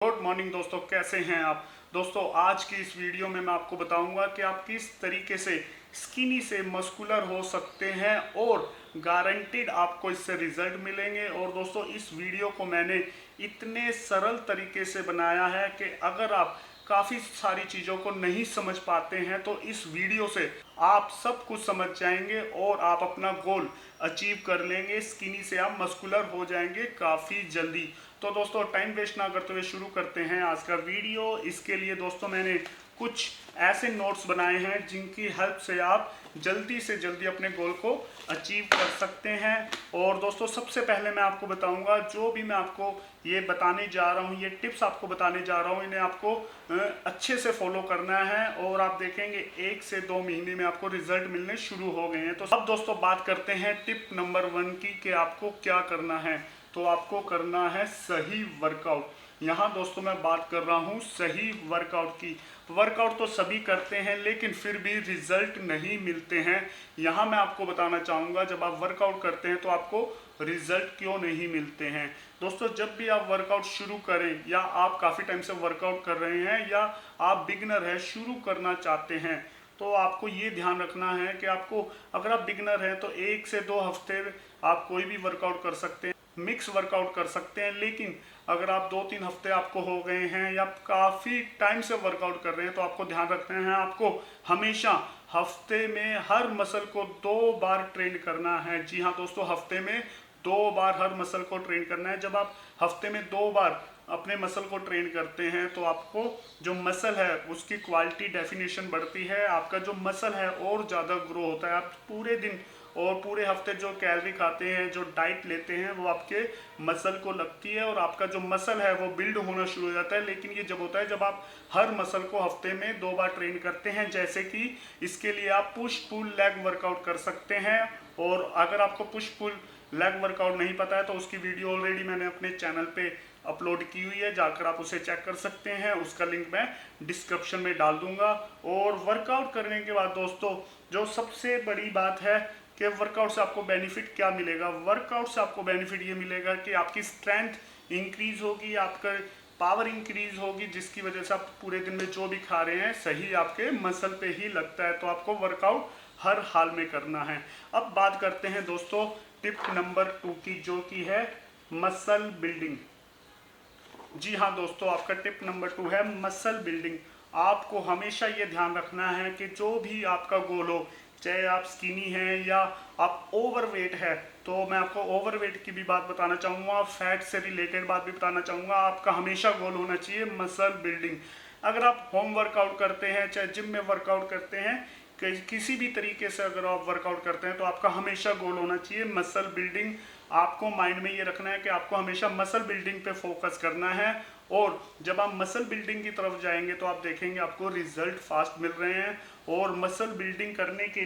Good morning दोस्तों, कैसे हैं आप। दोस्तों आज की इस वीडियो में मैं आपको बताऊंगा कि आप किस तरीके से स्किनी से मस्कुलर हो सकते हैं और गारंटीड आपको इससे रिजल्ट मिलेंगे। और दोस्तों इस वीडियो को मैंने इतने सरल तरीके से बनाया है कि अगर आप काफ़ी सारी चीज़ों को नहीं समझ पाते हैं तो इस वीडियो से आप सब कुछ समझ जाएंगे और आप अपना गोल अचीव कर लेंगे। स्किनी से आप मस्कुलर हो जाएंगे काफ़ी जल्दी। तो दोस्तों टाइम वेस्ट ना करते हुए शुरू करते हैं आज का वीडियो। इसके लिए दोस्तों मैंने कुछ ऐसे नोट्स बनाए हैं जिनकी हेल्प से आप जल्दी से जल्दी अपने गोल को अचीव कर सकते हैं। और दोस्तों सबसे पहले मैं आपको बताऊंगा, जो भी मैं आपको ये बताने जा रहा हूँ, ये टिप्स आपको बताने जा रहा हूँ, इन्हें आपको अच्छे से फॉलो करना है और आप देखेंगे 1 से 2 महीने में आपको रिजल्ट मिलने शुरू हो गए हैं। तो अब दोस्तों बात करते हैं टिप नंबर 1 की कि आपको क्या करना है। तो आपको करना है सही वर्कआउट। यहाँ दोस्तों मैं बात कर रहा हूँ सही वर्कआउट की। वर्कआउट तो सभी करते हैं लेकिन फिर भी रिजल्ट नहीं मिलते हैं। यहाँ मैं आपको बताना चाहूँगा जब आप वर्कआउट करते हैं तो आपको रिजल्ट क्यों नहीं मिलते हैं। दोस्तों जब भी आप वर्कआउट शुरू करें या आप काफ़ी टाइम से वर्कआउट कर रहे हैं या आप बिगनर हैं, शुरू करना चाहते हैं, तो आपको ये ध्यान रखना है कि आपको, अगर आप बिगनर हैं तो 1 से 2 हफ्ते आप कोई भी वर्कआउट कर सकते हैं, मिक्स वर्कआउट कर सकते हैं। लेकिन अगर आप 2-3 हफ्ते आपको हो गए हैं या काफ़ी टाइम से वर्कआउट कर रहे हैं तो आपको ध्यान रखना है, आपको हमेशा हफ्ते में हर मसल को 2 बार ट्रेन करना है। जी हाँ दोस्तों, हफ्ते में 2 बार हर मसल को ट्रेन करना है। जब आप हफ्ते में 2 बार अपने मसल को ट्रेन करते हैं तो आपको जो मसल है उसकी क्वालिटी डेफिनेशन बढ़ती है, आपका जो मसल है और ज़्यादा ग्रो होता है। आप पूरे दिन और पूरे हफ्ते जो कैलोरी खाते हैं, जो डाइट लेते हैं, वो आपके मसल को लगती है और आपका जो मसल है वो बिल्ड होना शुरू हो जाता है। लेकिन ये जब होता है जब आप हर मसल को हफ्ते में 2 बार ट्रेन करते हैं। जैसे कि इसके लिए आप पुश पुल लेग वर्कआउट कर सकते हैं। और अगर आपको पुश पुल लेग वर्कआउट नहीं पता है तो उसकी वीडियो ऑलरेडी मैंने अपने चैनल पे अपलोड की हुई है, जाकर आप उसे चेक कर सकते हैं। उसका लिंक मैं डिस्क्रिप्शन में डाल दूंगा। और वर्कआउट करने के बाद दोस्तों जो सबसे बड़ी बात है कि वर्कआउट से आपको बेनिफिट क्या मिलेगा। वर्कआउट से आपको बेनिफिट ये मिलेगा कि आपकी स्ट्रेंथ इंक्रीज होगी, आपका पावर इंक्रीज होगी, जिसकी वजह से आप पूरे दिन में जो भी खा रहे हैं सही आपके मसल पे ही लगता है। तो आपको वर्कआउट हर हाल में करना है। अब बात करते हैं दोस्तों टिप नंबर 2 की, जो कि है मसल बिल्डिंग। जी हाँ दोस्तों, आपका टिप नंबर 2 है मसल बिल्डिंग। आपको हमेशा ये ध्यान रखना है कि जो भी आपका गोल हो, चाहे आप स्किनी हैं या आप ओवरवेट है, तो मैं आपको ओवरवेट की भी बात बताना चाहूँगा, फैट से रिलेटेड बात भी बताना चाहूँगा। आपका हमेशा गोल होना चाहिए मसल बिल्डिंग। अगर आप होम वर्कआउट करते हैं, चाहे जिम में वर्कआउट करते हैं, किसी भी तरीके से अगर आप वर्कआउट करते हैं तो आपका हमेशा गोल होना चाहिए मसल बिल्डिंग। आपको माइंड में ये रखना है कि आपको हमेशा मसल बिल्डिंग पे फोकस करना है। और जब आप मसल बिल्डिंग की तरफ जाएंगे तो आप देखेंगे आपको रिजल्ट फास्ट मिल रहे हैं। और मसल बिल्डिंग करने के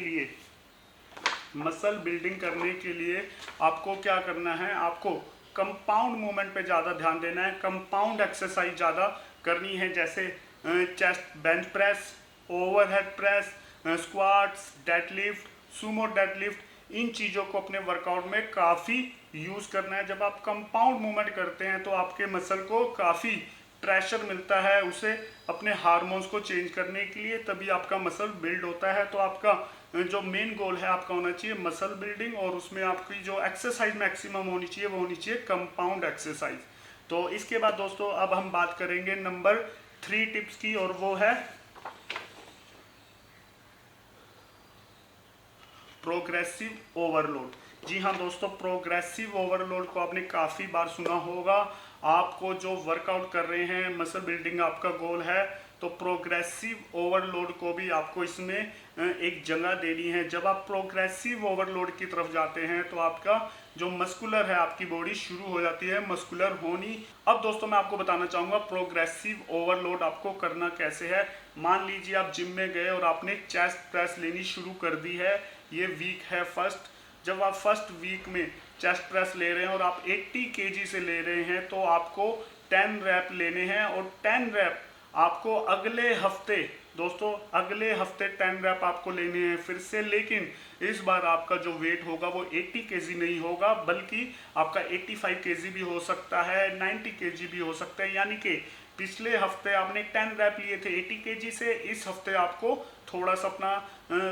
लिए आपको क्या करना है, आपको कंपाउंड मूवमेंट पे ज़्यादा ध्यान देना है, कंपाउंड एक्सरसाइज ज़्यादा करनी है। जैसे chest bench press, overhead press, squats, deadlift, sumo deadlift, इन चीज़ों को अपने वर्कआउट में काफ़ी यूज़ करना है। जब आप कंपाउंड मूवमेंट करते हैं तो आपके मसल को काफ़ी प्रेशर मिलता है उसे अपने हार्मोन्स को चेंज करने के लिए, तभी आपका मसल बिल्ड होता है। तो आपका जो मेन गोल है आपका होना चाहिए मसल बिल्डिंग, और उसमें आपकी जो एक्सरसाइज मैक्सिमम होनी चाहिए वो होनी चाहिए कंपाउंड एक्सरसाइज। तो इसके बाद दोस्तों अब हम बात करेंगे नंबर 3 टिप्स की, और वो है प्रोग्रेसिव ओवरलोड। जी हाँ दोस्तों, प्रोग्रेसिव ओवरलोड को आपने काफ़ी बार सुना होगा। आपको जो वर्कआउट कर रहे हैं, मसल बिल्डिंग आपका गोल है, तो प्रोग्रेसिव ओवरलोड को भी आपको इसमें एक जगह देनी है। जब आप प्रोग्रेसिव ओवरलोड की तरफ जाते हैं तो आपका जो मस्कुलर है, आपकी बॉडी शुरू हो जाती है मस्कुलर होनी। अब दोस्तों मैं आपको बताना चाहूँगा प्रोग्रेसिव ओवरलोड आपको करना कैसे है। मान लीजिए आप जिम में गए और आपने चेस्ट प्रेस लेनी शुरू कर दी है, ये वीक है फर्स्ट। जब आप फर्स्ट वीक में चेस्ट प्रेस ले रहे हैं और आप 80 केजी से ले रहे हैं तो आपको 10 रैप लेने हैं। और 10 रैप आपको अगले हफ्ते, दोस्तों अगले हफ्ते 10 रैप आपको लेने हैं फिर से। लेकिन इस बार आपका जो वेट होगा वो 80 केजी नहीं होगा, बल्कि आपका 85 केजी भी हो सकता है, 90 केजी भी हो सकता है। यानी कि पिछले हफ्ते आपने 10 रैप लिए थे 80 केजी से, इस हफ्ते आपको थोड़ा सा अपना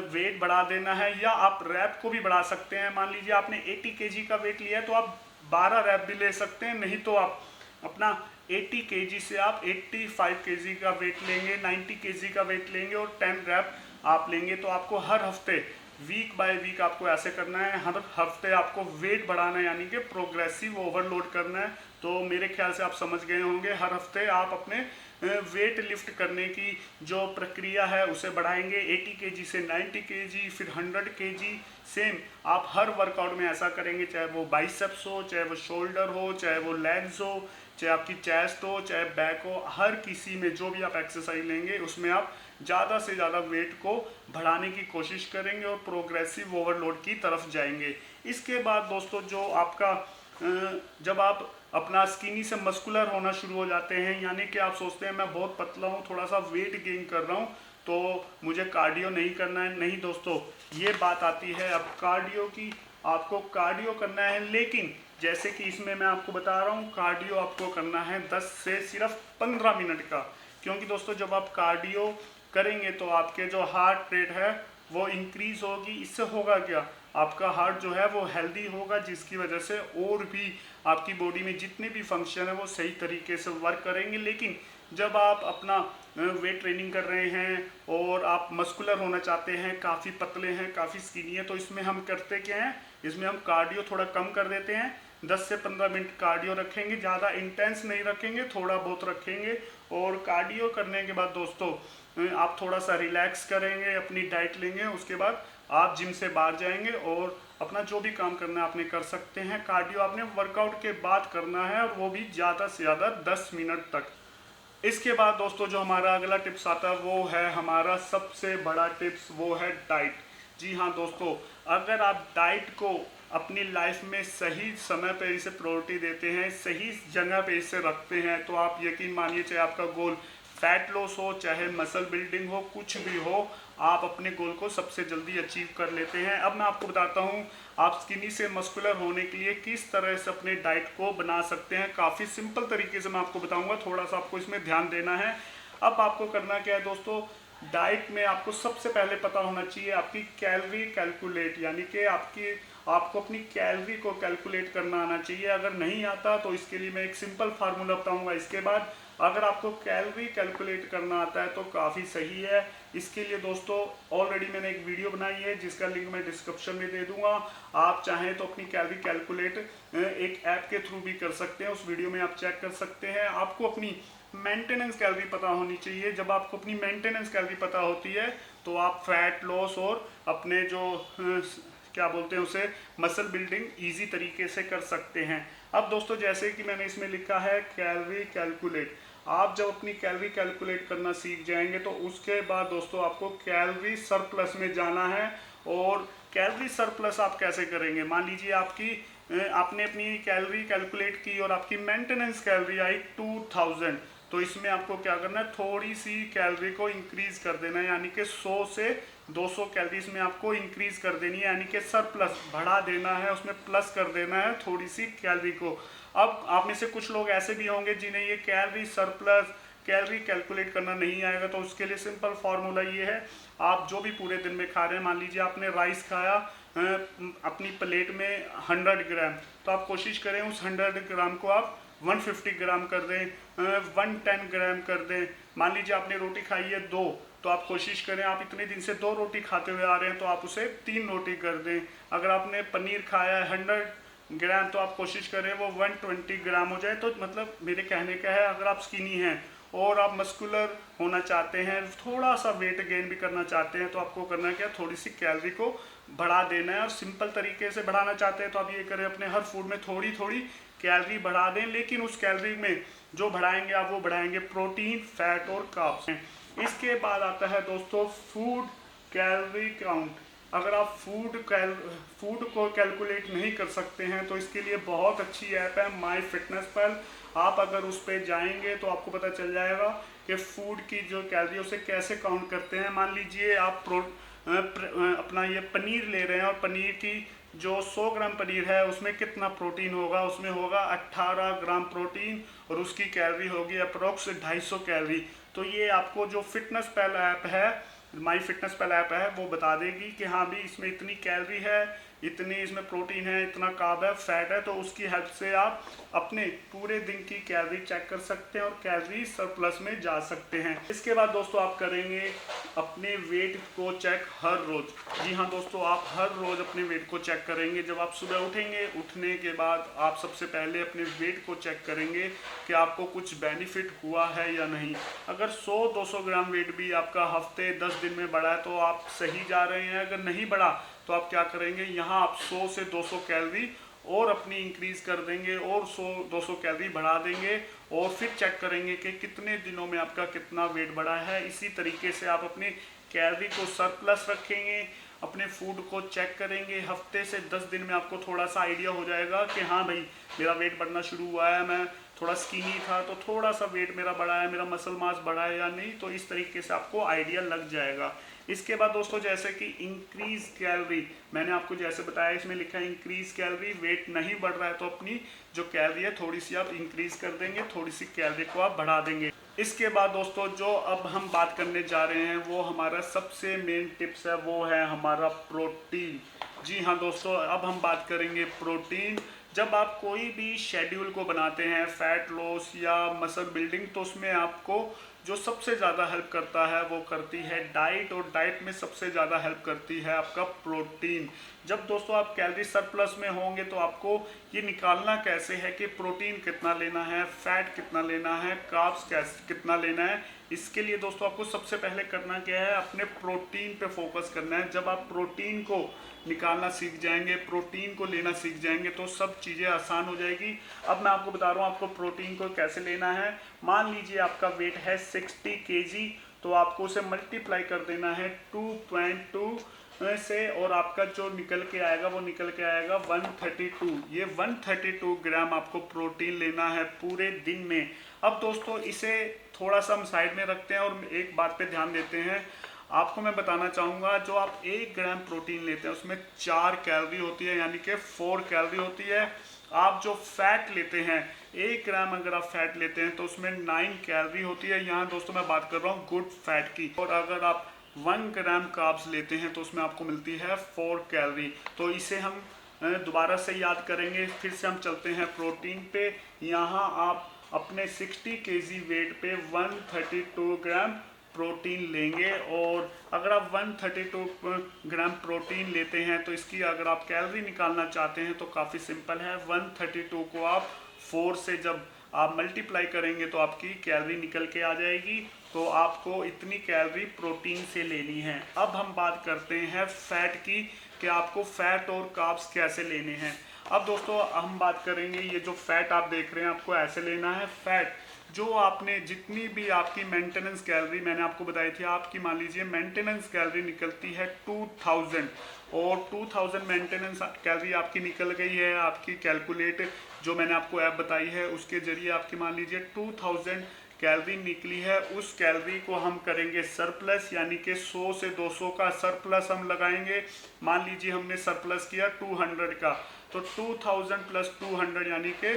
वेट बढ़ा देना है, या आप रैप को भी बढ़ा सकते हैं। मान लीजिए आपने 80 केजी का वेट लिया है तो आप 12 रैप भी ले सकते हैं, नहीं तो आप अपना 80 केजी से आप 85 केजी का वेट लेंगे, 90 केजी का वेट लेंगे और 10 रैप आप लेंगे। तो आपको हर हफ्ते वीक बाय वीक आपको ऐसे करना है, हर हफ्ते आपको वेट बढ़ाना है, यानी कि प्रोग्रेसिव ओवरलोड करना है। तो मेरे ख्याल से आप समझ गए होंगे, हर हफ्ते आप अपने वेट लिफ्ट करने की जो प्रक्रिया है उसे बढ़ाएंगे 80 केजी से 90 केजी, फिर 100 केजी। सेम आप हर वर्कआउट में ऐसा करेंगे, चाहे वो बाइसेप्स हो, चाहे वो शोल्डर हो, चाहे वो लेग्स हो, चाहे आपकी चेस्ट हो, चाहे बैक हो, हर किसी में जो भी आप एक्सरसाइज लेंगे उसमें आप ज़्यादा से ज़्यादा वेट को बढ़ाने की कोशिश करेंगे और प्रोग्रेसिव ओवरलोड की तरफ जाएंगे। इसके बाद दोस्तों जो आपका जब आप अपना स्किनी से मस्कुलर होना शुरू हो जाते हैं, यानी कि आप सोचते हैं मैं बहुत पतला हूँ, थोड़ा सा वेट गेन कर रहा हूँ तो मुझे कार्डियो नहीं करना है। नहीं दोस्तों, ये बात आती है अब कार्डियो की, आपको कार्डियो करना है, लेकिन जैसे कि इसमें मैं आपको बता रहा हूँ कार्डियो आपको करना है 10 से सिर्फ 15 मिनट का। क्योंकि दोस्तों जब आप कार्डियो करेंगे तो आपके जो हार्ट रेट है वो इंक्रीज होगी। इससे होगा क्या, आपका हार्ट जो है वो हेल्दी होगा, जिसकी वजह से और भी आपकी बॉडी में जितने भी फंक्शन है वो सही तरीके से वर्क करेंगे। लेकिन जब आप अपना वेट ट्रेनिंग कर रहे हैं और आप मस्कुलर होना चाहते हैं, काफ़ी पतले हैं, काफ़ी स्किनी है, तो इसमें हम करते क्या हैं, इसमें हम कार्डियो थोड़ा कम कर देते हैं। 10 से 15 मिनट कार्डियो रखेंगे, ज़्यादा इंटेंस नहीं रखेंगे, थोड़ा बहुत रखेंगे। और कार्डियो करने के बाद दोस्तों आप थोड़ा सा रिलैक्स करेंगे, अपनी डाइट लेंगे, उसके बाद आप जिम से बाहर जाएंगे और अपना जो भी काम करना है आपने कर सकते हैं। कार्डियो आपने वर्कआउट के बाद करना है और वो भी ज़्यादा से ज़्यादा 10 मिनट तक। इसके बाद दोस्तों जो हमारा अगला टिप्स आता है वो है हमारा सबसे बड़ा टिप्स, वो है डाइट। जी हाँ दोस्तों, अगर आप डाइट को अपनी लाइफ में सही समय पे इसे प्रायोरिटी देते हैं, सही जगह पे इसे रखते हैं, तो आप यकीन मानिए चाहे आपका गोल फैट लॉस हो, चाहे मसल बिल्डिंग हो, कुछ भी हो, आप अपने गोल को सबसे जल्दी अचीव कर लेते हैं। अब मैं आपको बताता हूँ आप स्किनी से मस्कुलर होने के लिए किस तरह से अपने डाइट को बना सकते हैं। काफ़ी सिंपल तरीके से मैं आपको बताऊंगा, थोड़ा सा आपको इसमें ध्यान देना है। अब आपको करना क्या है दोस्तों, डाइट में आपको सबसे पहले पता होना चाहिए आपकी कैलोरी कैलकुलेट, यानी कि आपको अपनी कैलोरी को कैलकुलेट करना आना चाहिए। अगर नहीं आता तो इसके लिए मैं एक सिंपल फार्मूला बताऊंगा इसके बाद। अगर आपको कैलोरी कैलकुलेट करना आता है तो काफ़ी सही है। इसके लिए दोस्तों ऑलरेडी मैंने एक वीडियो बनाई है जिसका लिंक मैं डिस्क्रिप्शन में दे दूंगा। आप चाहें तो अपनी कैलोरी कैलकुलेट एक ऐप के थ्रू भी कर सकते हैं, उस वीडियो में आप चेक कर सकते हैं। आपको अपनी मेंटेनेंस कैलोरी पता होनी चाहिए। जब आपको अपनी मेंटेनेंस कैलोरी पता होती है तो आप फैट लॉस और अपने जो क्या बोलते हैं उसे मसल बिल्डिंग इजी तरीके से कर सकते हैं। अब दोस्तों जैसे कि मैंने इसमें लिखा है कैलोरी कैलकुलेट, आप जब अपनी कैलोरी कैलकुलेट करना सीख जाएंगे तो उसके बाद दोस्तों आपको कैलोरी सरप्लस में जाना है। और कैलोरी सरप्लस आप कैसे करेंगे, मान लीजिए आपने अपनी कैलोरी कैलकुलेट की और आपकी मेंटेनेंस कैलोरी आई 2000, तो इसमें आपको क्या करना है, थोड़ी सी कैलोरी को इंक्रीज कर देना है, यानी कि 100 से 200 कैलोरीज में आपको इंक्रीज कर देनी है, यानी कि सरप्लस बढ़ा देना है, उसमें प्लस कर देना है थोड़ी सी कैलोरी को। अब आप में से कुछ लोग ऐसे भी होंगे जिन्हें ये कैलोरी सरप्लस कैलोरी कैलकुलेट करना नहीं आएगा, तो उसके लिए सिंपल फार्मूला ये है, आप जो भी पूरे दिन में खा रहे हैं, मान लीजिए आपने राइस खाया अपनी प्लेट में 100 ग्राम, तो आप कोशिश करें उस 100 ग्राम को आप 150 ग्राम कर दें, 110 ग्राम कर दें। मान लीजिए आपने रोटी खाई है 2, तो आप कोशिश करें, आप इतने दिन से 2 रोटी खाते हुए आ रहे हैं तो आप उसे 3 रोटी कर दें। अगर आपने पनीर खाया है 100 ग्राम, तो आप कोशिश करें वो 120 ग्राम हो जाए। तो मतलब मेरे कहने का है, अगर आप स्किनी हैं और आप मस्कुलर होना चाहते हैं, थोड़ा सा वेट गेन भी करना चाहते हैं, तो आपको करना क्या, थोड़ी सी कैलोरी को बढ़ा देना है। और सिंपल तरीके से बढ़ाना चाहते हैं तो आप ये करें, अपने हर फूड में थोड़ी थोड़ी कैलोरी बढ़ा दें, लेकिन उस कैलोरी में जो बढ़ाएंगे आप वो बढ़ाएंगे प्रोटीन, फैट और कार्ब्स। इसके बाद आता है दोस्तों फूड कैलोरी काउंट। अगर आप फूड को कैलकुलेट नहीं कर सकते हैं तो इसके लिए बहुत अच्छी ऐप है माई फिटनेस पल। आप अगर उस पर जाएंगे तो आपको पता चल जाएगा कि फूड की जो कैलोरी उसे कैसे काउंट करते हैं। मान लीजिए आप अपना ये पनीर ले रहे हैं और पनीर की जो 100 ग्राम पनीर है उसमें कितना प्रोटीन होगा, उसमें होगा 18 ग्राम प्रोटीन और उसकी कैलोरी होगी अप्रोक्स 250 कैलोरी। तो ये आपको जो फिटनेस पैल ऐप है, माई फिटनेस पैल ऐप है, वो बता देगी कि हाँ भी इसमें इतनी कैलोरी है, इतनी इसमें प्रोटीन है, इतना कार्ब है, फैट है। तो उसकी हेल्प से आप अपने पूरे दिन की कैलोरी चेक कर सकते हैं और कैलोरी सरप्लस में जा सकते हैं। इसके बाद दोस्तों आप करेंगे अपने वेट को चेक हर रोज। जी हाँ दोस्तों, आप हर रोज अपने वेट को चेक करेंगे। जब आप सुबह उठेंगे, उठने के बाद आप सबसे पहले अपने वेट को चेक करेंगे कि आपको कुछ बेनिफिट हुआ है या नहीं। अगर 100-200 ग्राम वेट भी आपका हफ्ते 10 दिन में बढ़ा है तो आप सही जा रहे हैं। अगर नहीं बढ़ा तो आप क्या करेंगे, यहाँ आप 100 से 200 कैलोरी और अपनी इंक्रीज कर देंगे और 100-200 कैलोरी बढ़ा देंगे और फिर चेक करेंगे कि कितने दिनों में आपका कितना वेट बढ़ा है। इसी तरीके से आप अपनी कैलोरी को सरप्लस रखेंगे, अपने फूड को चेक करेंगे। हफ्ते से 10 दिन में आपको थोड़ा सा आइडिया हो जाएगा कि हाँ भाई मेरा वेट बढ़ना शुरू हुआ है, मैं थोड़ा स्किनी था तो थोड़ा सा वेट मेरा बढ़ा है, मेरा मसल मास बढ़ा है या नहीं। तो इस तरीके से आपको आइडिया लग जाएगा। इसके बाद दोस्तों जैसे कि इंक्रीज कैलोरी, मैंने आपको जैसे बताया इसमें लिखा है इंक्रीज कैलोरी, वेट नहीं बढ़ रहा है तो अपनी जो कैलोरी है थोड़ी सी आप इंक्रीज कर देंगे, थोड़ी सी कैलोरी को आप बढ़ा देंगे। इसके बाद दोस्तों जो अब हम बात करने जा रहे हैं वो हमारा सबसे मेन टिप्स है, वो है हमारा प्रोटीन। जी हाँ दोस्तों, अब हम बात करेंगे प्रोटीन। जब आप कोई भी शेड्यूल को बनाते हैं, फैट लॉस या मसल बिल्डिंग, तो उसमें आपको जो सबसे ज़्यादा हेल्प करता है वो करती है डाइट, और डाइट में सबसे ज़्यादा हेल्प करती है आपका प्रोटीन। जब दोस्तों आप कैलोरी सरप्लस में होंगे तो आपको ये निकालना कैसे है कि प्रोटीन कितना लेना है, फैट कितना लेना है, कार्ब्स कितना लेना है। इसके लिए दोस्तों आपको सबसे पहले करना क्या है, अपने प्रोटीन पे फोकस करना है। जब आप प्रोटीन को निकालना सीख जाएंगे, प्रोटीन को लेना सीख जाएंगे तो सब चीज़ें आसान हो जाएगी। अब मैं आपको बता रहा हूँ आपको प्रोटीन को कैसे लेना है। मान लीजिए आपका वेट है 60 kg, तो आपको उसे मल्टीप्लाई कर देना है 2.2 से, और आपका जो निकल के आएगा वो निकल के आएगा 132। ये 132 ग्राम आपको प्रोटीन लेना है पूरे दिन में। अब दोस्तों इसे थोड़ा सा हम साइड में रखते हैं और एक बात पे ध्यान देते हैं। आपको मैं बताना चाहूँगा, जो आप 1 ग्राम प्रोटीन लेते हैं उसमें 4 कैलोरी होती है, यानी कि 4 कैलोरी होती है। आप जो फैट लेते हैं, 1 ग्राम अगर आप फैट लेते हैं तो उसमें 9 कैलोरी होती है। यहाँ दोस्तों मैं बात कर रहा हूँ गुड फैट की। और अगर आप 1 ग्राम कार्ब्स लेते हैं तो उसमें आपको मिलती है 4 कैलोरी। तो इसे हम दोबारा से याद करेंगे, फिर से हम चलते हैं प्रोटीन पे। यहाँ आप अपने 60 kg वेट पे 132 ग्राम प्रोटीन लेंगे, और अगर आप 132 ग्राम प्रोटीन लेते हैं तो इसकी अगर आप कैलोरी निकालना चाहते हैं तो काफ़ी सिंपल है। 132 को आप 4 से जब आप मल्टीप्लाई करेंगे तो आपकी कैलोरी निकल के आ जाएगी। तो आपको इतनी कैलोरी प्रोटीन से लेनी है। अब हम बात करते हैं फैट की कि आपको फैट और कार्ब्स कैसे लेने हैं। अब दोस्तों हम बात करेंगे, ये जो फैट आप देख रहे हैं आपको ऐसे लेना है। फैट जो आपने जितनी भी आपकी मेंटेनेंस कैलोरी मैंने आपको बताई थी, आपकी मान लीजिए मेंटेनेंस कैलोरी निकलती है 2000, और 2000 मेंटेनेंस कैलोरी आपकी निकल गई है। आपकी कैलकुलेट जो मैंने आपको ऐप बताई है उसके जरिए आपकी मान लीजिए 2000 कैलोरी निकली है। उस कैलोरी को हम करेंगे सरप्लस, यानी कि 100 से 200 का सरप्लस हम लगाएंगे। मान लीजिए हमने सरप्लस किया 200 का, तो 2000 प्लस 200 यानी कि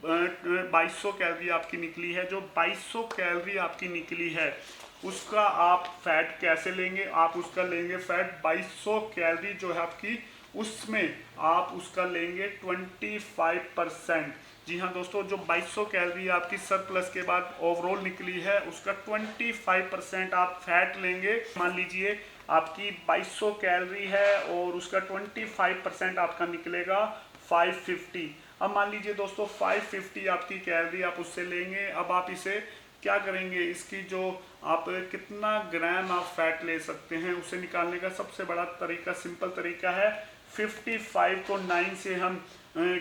2200 कैलोरी आपकी निकली है। जो 2200 कैलोरी आपकी निकली है उसका आप फैट कैसे लेंगे, आप उसका लेंगे फैट 2200 कैलोरी जो है आपकी, उसमें आप उसका लेंगे 25%। जी हाँ दोस्तों, जो 2200 कैलोरी आपकी सरप्लस के बाद ओवरऑल निकली है उसका 25% आप फैट लेंगे। मान लीजिए आपकी 2200 कैलोरी है और उसका 25% आपका निकलेगा 550। अब मान लीजिए दोस्तों 550 आपकी कैलोरी आप उससे लेंगे। अब आप इसे क्या करेंगे, इसकी जो आप कितना ग्राम आप फैट ले सकते हैं उसे निकालने का सबसे बड़ा तरीका, सिंपल तरीका है 55 को 9 से हम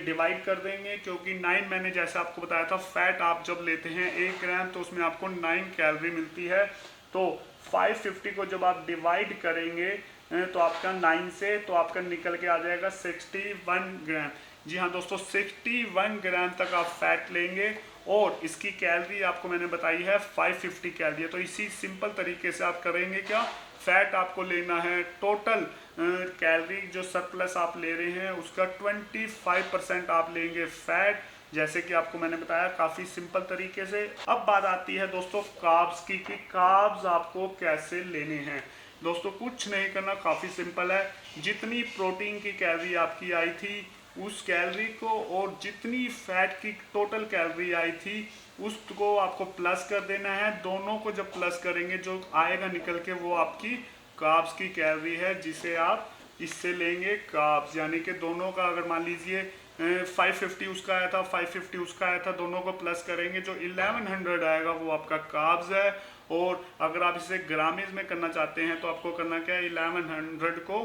डिवाइड कर देंगे, क्योंकि 9 मैंने जैसे आपको बताया था फैट आप जब लेते हैं 1 ग्राम तो उसमें आपको 9 कैलोरी मिलती है। तो 550 को जब आप डिवाइड करेंगे तो आपका 9 से, तो आपका निकल के आ जाएगा 61 ग्राम। जी हाँ दोस्तों, 61 ग्राम तक आप फैट लेंगे और इसकी कैलोरी आपको मैंने बताई है 550 कैलोरी है। तो इसी सिंपल तरीके से आप करेंगे क्या, फैट आपको लेना है, टोटल कैलोरी जो सरप्लस आप ले रहे हैं उसका 25% आप लेंगे फैट, जैसे कि आपको मैंने बताया काफ़ी सिंपल तरीके से। अब बात आती है दोस्तों कार्ब्स की, कि कार्ब्स आपको कैसे लेने हैं। दोस्तों कुछ नहीं करना, काफ़ी सिंपल है। जितनी प्रोटीन की कैलोरी आपकी आई थी उस कैलोरी को, और जितनी फैट की टोटल कैलोरी आई थी उसको आपको प्लस कर देना है। दोनों को जब प्लस करेंगे जो आएगा निकल के वो आपकी कार्ब्स की कैलोरी है, जिसे आप इससे लेंगे कार्ब्स। यानी कि दोनों का अगर मान लीजिए 550 उसका आया था, 550 उसका आया था, दोनों को प्लस करेंगे जो 1100 आएगा वो आपका कार्ब्स है। और अगर आप इसे ग्रामीज में करना चाहते हैं तो आपको करना क्या है, 1100 को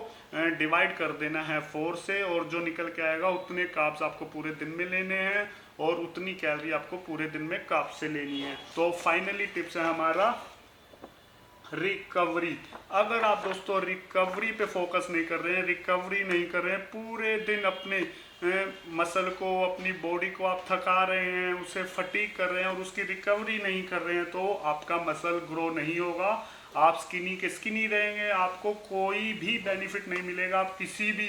डिवाइड कर देना है 4 से, और जो निकल के आएगा उतने कार्ब्स आपको पूरे दिन में लेने हैं और उतनी कैलोरी आपको पूरे दिन में कार्ब्स से लेनी है। तो फाइनली टिप्स है हमारा रिकवरी। अगर आप दोस्तों रिकवरी पे फोकस नहीं कर रहे हैं, रिकवरी नहीं कर रहे हैं, पूरे दिन अपने मसल को, अपनी बॉडी को आप थका रहे हैं, उसे फटीग कर रहे हैं और उसकी रिकवरी नहीं कर रहे हैं, तो आपका मसल ग्रो नहीं होगा, आप स्किनी के स्किनी रहेंगे, आपको कोई भी बेनिफिट नहीं मिलेगा। आप किसी भी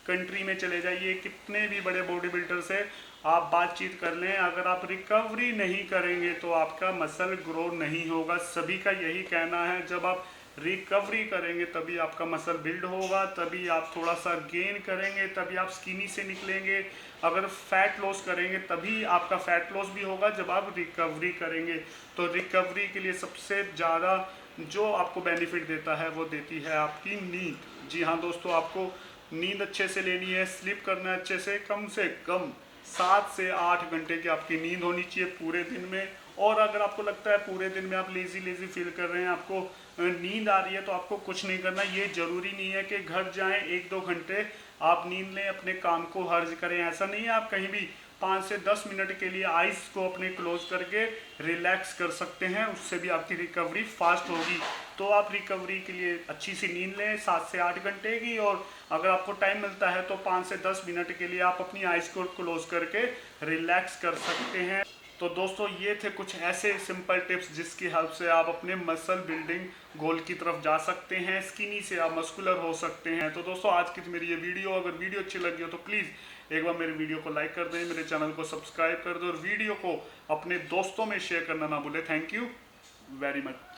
कंट्री में चले जाइए, कितने भी बड़े बॉडी बिल्डर से आप बातचीत कर लें, अगर आप रिकवरी नहीं करेंगे तो आपका मसल ग्रो नहीं होगा। सभी का यही कहना है, जब आप रिकवरी करेंगे तभी आपका मसल बिल्ड होगा, तभी आप थोड़ा सा गेन करेंगे, तभी आप स्किनी से निकलेंगे। अगर फैट लॉस करेंगे तभी आपका फैट लॉस भी होगा जब आप रिकवरी करेंगे। तो रिकवरी के लिए सबसे ज़्यादा जो आपको बेनिफिट देता है वो देती है आपकी नींद। जी हाँ दोस्तों, आपको नींद अच्छे से लेनी है, स्लीप करना है अच्छे से कम 7 से 8 घंटे की आपकी नींद होनी चाहिए पूरे दिन में। और अगर आपको लगता है पूरे दिन में आप लेजी फील कर रहे हैं, आपको नींद आ रही है, तो आपको कुछ नहीं करना। ये जरूरी नहीं है कि घर जाएं 1-2 घंटे आप नींद लें, अपने काम को हर्ज करें, ऐसा नहीं है। आप कहीं भी 5 से 10 मिनट के लिए आइस को अपने क्लोज करके रिलैक्स कर सकते हैं, उससे भी आपकी रिकवरी फास्ट होगी। तो आप रिकवरी के लिए अच्छी सी नींद लें 7 से 8 घंटे की, और अगर आपको टाइम मिलता है तो 5 से 10 मिनट के लिए आप अपनी आइस को क्लोज करके रिलैक्स कर सकते हैं। तो दोस्तों ये थे कुछ ऐसे सिंपल टिप्स जिसकी हेल्प से आप अपने मसल बिल्डिंग गोल की तरफ जा सकते हैं, स्किनी से आप मस्कुलर हो सकते हैं। तो दोस्तों आज की मेरी ये वीडियो, अगर वीडियो अच्छी लगी हो तो प्लीज़ एक बार मेरे वीडियो को लाइक कर दें, मेरे चैनल को सब्सक्राइब कर दें और वीडियो को अपने दोस्तों में शेयर करना ना भूलें। Thank you very much.